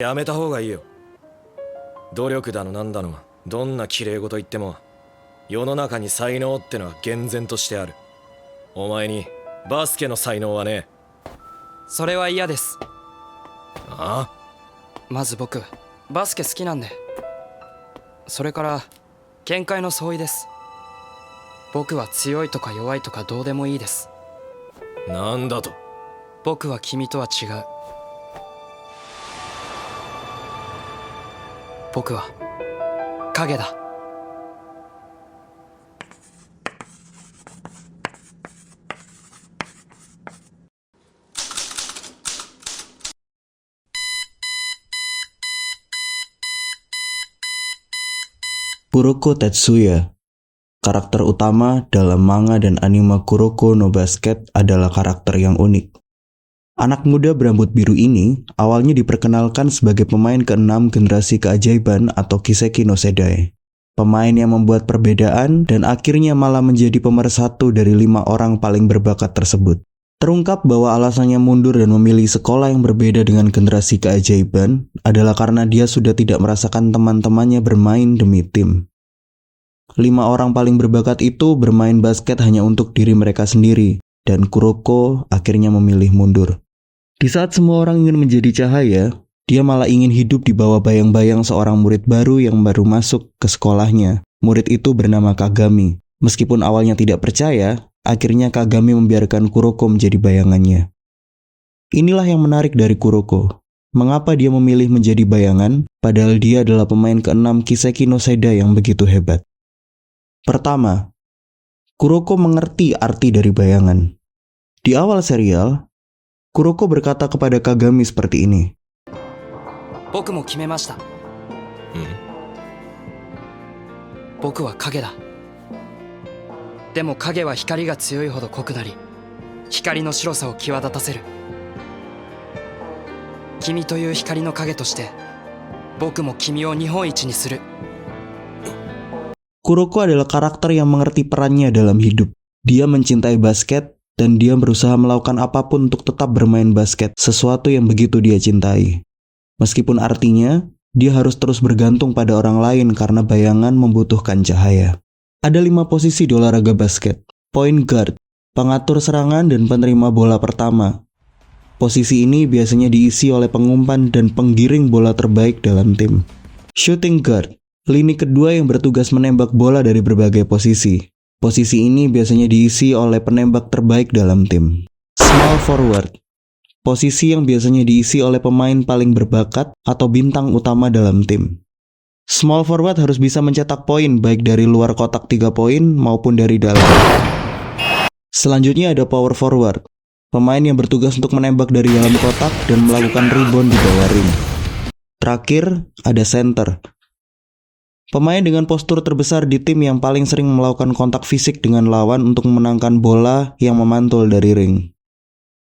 やめた方がいいよ。努力だのなんだの、どんな綺麗事言っても世の中に才能ってのは厳然としてある。お前にバスケの才能はね。それは嫌です。あまず僕バスケ好きなんで。それから見解の相違です。僕は強いとか弱いとかどうでもいいです。なんだと。僕は君とは違う。僕は影だ。Kuroko Tetsuya. Karakter utama dalam manga dan anime Kuroko no Basket adalah karakter yang unik. Anak muda berambut biru ini awalnya diperkenalkan sebagai pemain ke-6 generasi keajaiban atau Kiseki no Sedai. Pemain yang membuat perbedaan dan akhirnya malah menjadi pemersatu dari 5 orang paling berbakat tersebut. Terungkap bahwa alasannya mundur dan memilih sekolah yang berbeda dengan generasi keajaiban adalah karena dia sudah tidak merasakan teman-temannya bermain demi tim. 5 orang paling berbakat itu bermain basket hanya untuk diri mereka sendiri, dan Kuroko akhirnya memilih mundur. Di saat semua orang ingin menjadi cahaya, dia malah ingin hidup di bawah bayang-bayang seorang murid baru yang baru masuk ke sekolahnya. Murid itu bernama Kagami. Meskipun awalnya tidak percaya, akhirnya Kagami membiarkan Kuroko menjadi bayangannya. Inilah yang menarik dari Kuroko. Mengapa dia memilih menjadi bayangan, padahal dia adalah pemain ke-6 Kiseki no Sedai yang begitu hebat. Pertama, Kuroko mengerti arti dari bayangan. Di awal serial, Kuroko berkata kepada Kagami seperti ini. 僕も決めました。僕は影だ。でも影は光が強いほど濃くなり、光の白さを際立たせる。君という光の影として、僕も君を日本一にする。Kuroko adalah karakter yang mengerti perannya dalam hidup. Dia mencintai basket dan dia berusaha melakukan apapun untuk tetap bermain basket, sesuatu yang begitu dia cintai. Meskipun artinya, dia harus terus bergantung pada orang lain karena bayangan membutuhkan cahaya. Ada 5 posisi di olahraga basket. Point guard, pengatur serangan dan penerima bola pertama. Posisi ini biasanya diisi oleh pengumpan dan penggiring bola terbaik dalam tim. Shooting guard, lini kedua yang bertugas menembak bola dari berbagai posisi. Posisi ini biasanya diisi oleh penembak terbaik dalam tim. Small forward, posisi yang biasanya diisi oleh pemain paling berbakat atau bintang utama dalam tim. Small forward harus bisa mencetak poin baik dari luar kotak 3 poin maupun dari dalam. Selanjutnya ada power forward, pemain yang bertugas untuk menembak dari dalam kotak dan melakukan rebound di bawah ring. Terakhir ada center, pemain dengan postur terbesar di tim yang paling sering melakukan kontak fisik dengan lawan untuk memenangkan bola yang memantul dari ring.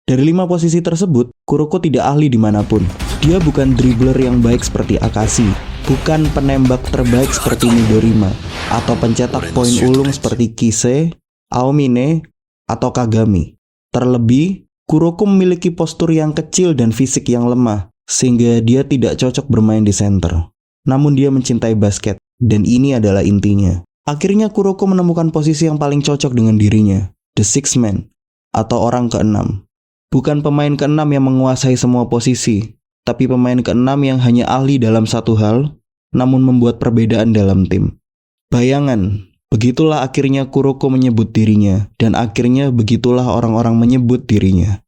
Dari 5 posisi tersebut, Kuroko tidak ahli dimanapun. Dia bukan dribbler yang baik seperti Akashi, bukan penembak terbaik seperti Midorima, atau pencetak poin ulung seperti Kise, Aomine, atau Kagami. Terlebih, Kuroko memiliki postur yang kecil dan fisik yang lemah, sehingga dia tidak cocok bermain di center. Namun dia mencintai basket, dan ini adalah intinya. Akhirnya Kuroko menemukan posisi yang paling cocok dengan dirinya, the sixth man, atau orang ke-6. Bukan pemain ke-6 yang menguasai semua posisi, tapi pemain ke-6 yang hanya ahli dalam satu hal, namun membuat perbedaan dalam tim. Bayangan, begitulah akhirnya Kuroko menyebut dirinya, dan akhirnya begitulah orang-orang menyebut dirinya.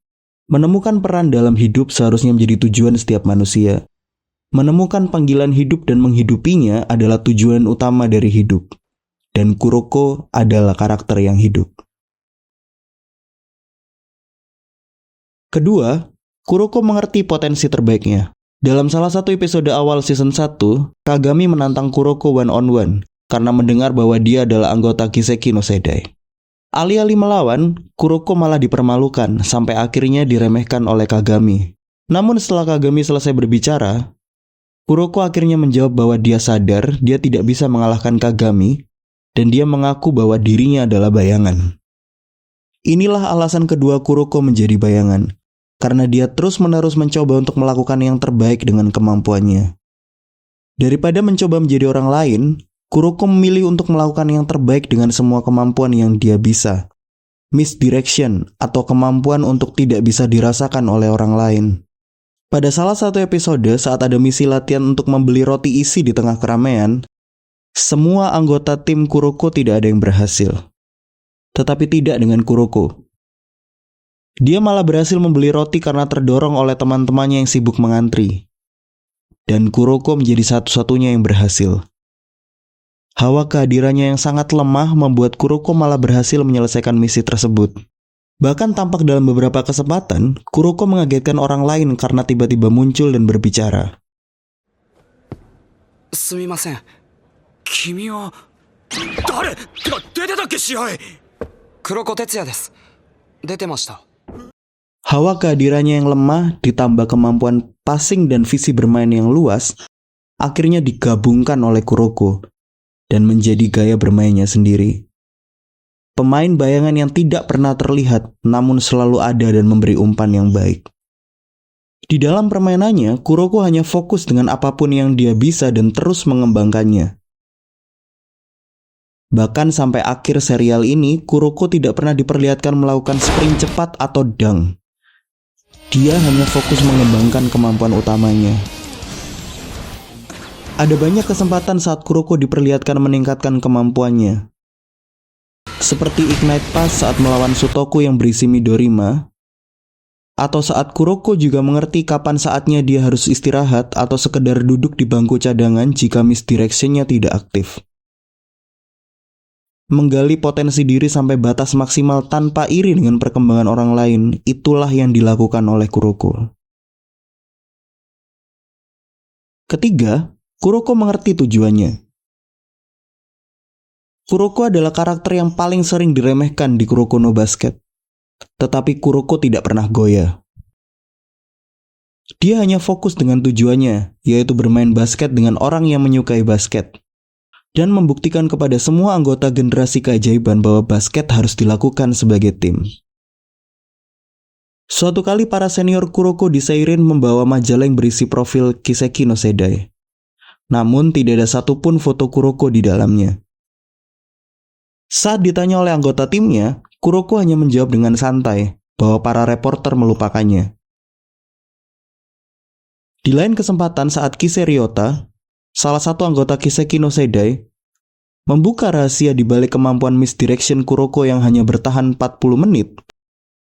Menemukan peran dalam hidup seharusnya menjadi tujuan setiap manusia. Menemukan panggilan hidup dan menghidupinya adalah tujuan utama dari hidup. Dan Kuroko adalah karakter yang hidup. Kedua, Kuroko mengerti potensi terbaiknya. Dalam salah satu episode awal season 1, Kagami menantang Kuroko one-on-one karena mendengar bahwa dia adalah anggota Kiseki no Sedai. Alih-alih melawan, Kuroko malah dipermalukan sampai akhirnya diremehkan oleh Kagami. Namun setelah Kagami selesai berbicara, Kuroko akhirnya menjawab bahwa dia sadar dia tidak bisa mengalahkan Kagami dan dia mengaku bahwa dirinya adalah bayangan. Inilah alasan kedua Kuroko menjadi bayangan. karena dia terus-menerus mencoba untuk melakukan yang terbaik dengan kemampuannya. Daripada mencoba menjadi orang lain, Kuroko memilih untuk melakukan yang terbaik dengan semua kemampuan yang dia bisa. Misdirection atau kemampuan untuk tidak bisa dirasakan oleh orang lain. Pada salah satu episode saat ada misi latihan untuk membeli roti isi di tengah keramaian, semua anggota tim Kuroko tidak ada yang berhasil. Tetapi tidak dengan Kuroko. Dia malah berhasil membeli roti karena terdorong oleh teman-temannya yang sibuk mengantri. Dan Kuroko menjadi satu-satunya yang berhasil. Hawa kehadirannya yang sangat lemah membuat Kuroko malah berhasil menyelesaikan misi tersebut. Bahkan tampak dalam beberapa kesempatan, Kuroko mengagetkan orang lain karena tiba-tiba muncul dan berbicara. すみません。君は誰？てか出てたっけ試合？黒子哲也です。出てました。 Hawa kehadirannya yang lemah ditambah kemampuan passing dan visi bermain yang luas, akhirnya digabungkan oleh Kuroko dan menjadi gaya bermainnya sendiri. Pemain bayangan yang tidak pernah terlihat namun selalu ada dan memberi umpan yang baik. Di dalam permainannya, Kuroko hanya fokus dengan apapun yang dia bisa dan terus mengembangkannya. Bahkan sampai akhir serial ini, Kuroko tidak pernah diperlihatkan melakukan sprint cepat atau dunk. Dia hanya fokus mengembangkan kemampuan utamanya. Ada banyak kesempatan saat Kuroko diperlihatkan meningkatkan kemampuannya. Seperti Ignite Pass saat melawan Sutoku yang berisi Midorima, atau saat Kuroko juga mengerti kapan saatnya dia harus istirahat atau sekedar duduk di bangku cadangan jika misdirection-nya tidak aktif. Menggali potensi diri sampai batas maksimal tanpa iri dengan perkembangan orang lain, itulah yang dilakukan oleh Kuroko. Ketiga, Kuroko mengerti tujuannya. Kuroko adalah karakter yang paling sering diremehkan di Kuroko no Basket. Tetapi Kuroko tidak pernah goyah. Dia hanya fokus dengan tujuannya, yaitu bermain basket dengan orang yang menyukai basket. Dan membuktikan kepada semua anggota generasi keajaiban bahwa basket harus dilakukan sebagai tim. Suatu kali para senior Kuroko di Seirin membawa majalah yang berisi profil Kiseki no Sedai. Namun tidak ada satupun foto Kuroko di dalamnya. Saat ditanya oleh anggota timnya, Kuroko hanya menjawab dengan santai bahwa para reporter melupakannya. Di lain kesempatan saat Kise Ryota, salah satu anggota Kiseki no Sedai, membuka rahasia di balik kemampuan misdirection Kuroko yang hanya bertahan 40 menit,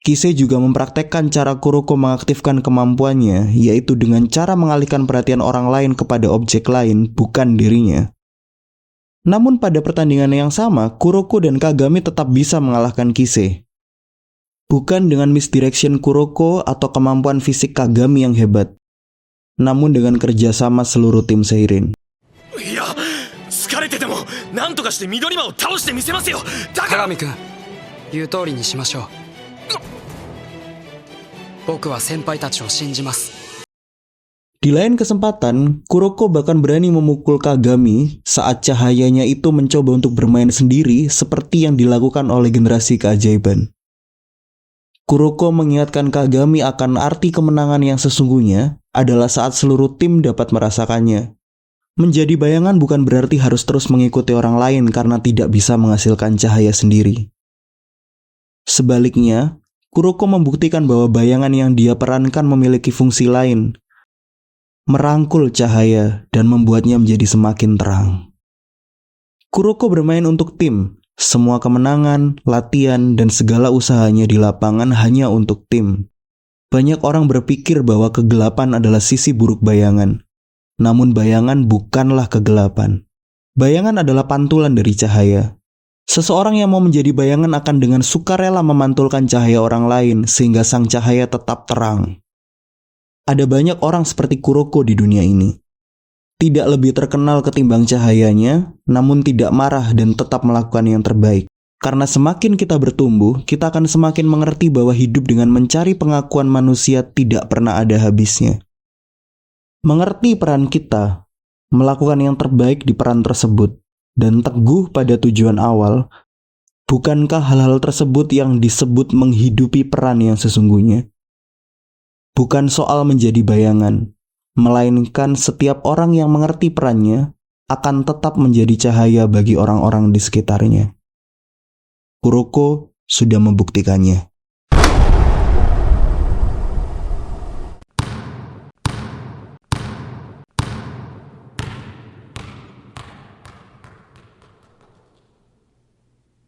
Kise juga mempraktekkan cara Kuroko mengaktifkan kemampuannya, yaitu dengan cara mengalihkan perhatian orang lain kepada objek lain, bukan dirinya. Namun pada pertandingan yang sama, Kuroko dan Kagami tetap bisa mengalahkan Kise. Bukan dengan misdirection Kuroko atau kemampuan fisik Kagami yang hebat, namun dengan kerjasama seluruh tim Seirin. いや、疲れてても何とかして緑間を倒してみせますよ。だから鏡くん、言う通りにしましょう。僕は先輩たちを信じます。 Di lain kesempatan, Kuroko bahkan berani memukul Kagami saat cahayanya itu mencoba untuk bermain sendiri seperti yang dilakukan oleh generasi keajaiban. Kuroko mengingatkan Kagami akan arti kemenangan yang sesungguhnya adalah saat seluruh tim dapat merasakannya. Menjadi bayangan bukan berarti harus terus mengikuti orang lain karena tidak bisa menghasilkan cahaya sendiri. Sebaliknya, Kuroko membuktikan bahwa bayangan yang dia perankan memiliki fungsi lain, merangkul cahaya dan membuatnya menjadi semakin terang. Kuroko bermain untuk tim. Semua kemenangan, latihan, dan segala usahanya di lapangan hanya untuk tim. Banyak orang berpikir bahwa kegelapan adalah sisi buruk bayangan. Namun bayangan bukanlah kegelapan. Bayangan adalah pantulan dari cahaya. Seseorang yang mau menjadi bayangan akan dengan sukarela memantulkan cahaya orang lain sehingga sang cahaya tetap terang. Ada banyak orang seperti Kuroko di dunia ini. Tidak lebih terkenal ketimbang cahayanya, namun tidak marah dan tetap melakukan yang terbaik. Karena semakin kita bertumbuh, kita akan semakin mengerti bahwa hidup dengan mencari pengakuan manusia tidak pernah ada habisnya. Mengerti peran kita, melakukan yang terbaik di peran tersebut, dan teguh pada tujuan awal, bukankah hal-hal tersebut yang disebut menghidupi peran yang sesungguhnya? bukan soal menjadi bayangan, melainkan setiap orang yang mengerti perannya akan tetap menjadi cahaya bagi orang-orang di sekitarnya. Kuroko sudah membuktikannya.